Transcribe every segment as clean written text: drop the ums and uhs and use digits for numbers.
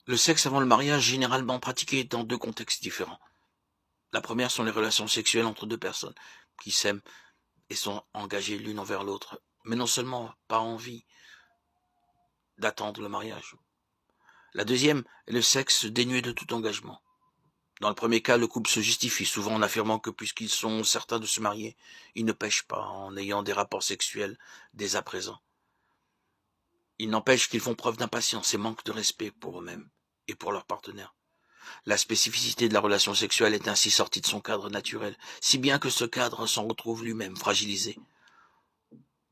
Le sexe avant le mariage est généralement pratiqué dans deux contextes différents. La première sont les relations sexuelles entre deux personnes qui s'aiment et sont engagées l'une envers l'autre, mais non seulement par envie d'attendre le mariage. La deuxième est le sexe dénué de tout engagement. Dans le premier cas, le couple se justifie souvent en affirmant que puisqu'ils sont certains de se marier, ils ne pêchent pas en ayant des rapports sexuels dès à présent. Il n'empêche qu'ils font preuve d'impatience et manquent de respect pour eux-mêmes et pour leur partenaire. La spécificité de la relation sexuelle est ainsi sortie de son cadre naturel, si bien que ce cadre s'en retrouve lui-même fragilisé.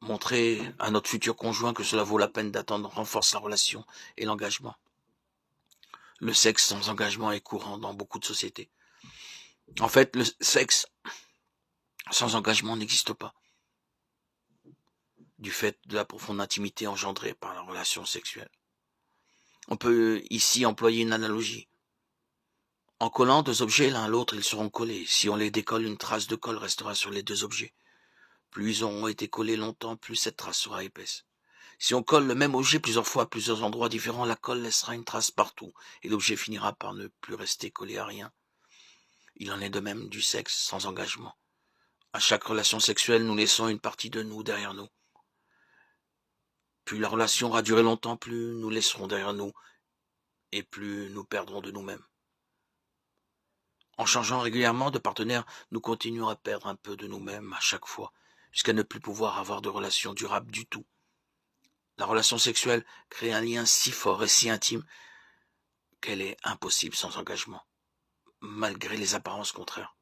Montrer à notre futur conjoint que cela vaut la peine d'attendre renforce la relation et l'engagement. Le sexe sans engagement est courant dans beaucoup de sociétés. En fait, le sexe sans engagement n'existe pas, du fait de la profonde intimité engendrée par la relation sexuelle. On peut ici employer une analogie. En collant deux objets l'un à l'autre, ils seront collés. Si on les décolle, une trace de colle restera sur les deux objets. Plus ils auront été collés longtemps, plus cette trace sera épaisse. Si on colle le même objet plusieurs fois à plusieurs endroits différents, la colle laissera une trace partout, et l'objet finira par ne plus rester collé à rien. Il en est de même du sexe sans engagement. À chaque relation sexuelle, nous laissons une partie de nous derrière nous. Plus la relation aura duré longtemps, plus nous laisserons derrière nous, et plus nous perdrons de nous-mêmes. En changeant régulièrement de partenaire, nous continuons à perdre un peu de nous-mêmes à chaque fois, jusqu'à ne plus pouvoir avoir de relation durable du tout. La relation sexuelle crée un lien si fort et si intime qu'elle est impossible sans engagement, malgré les apparences contraires.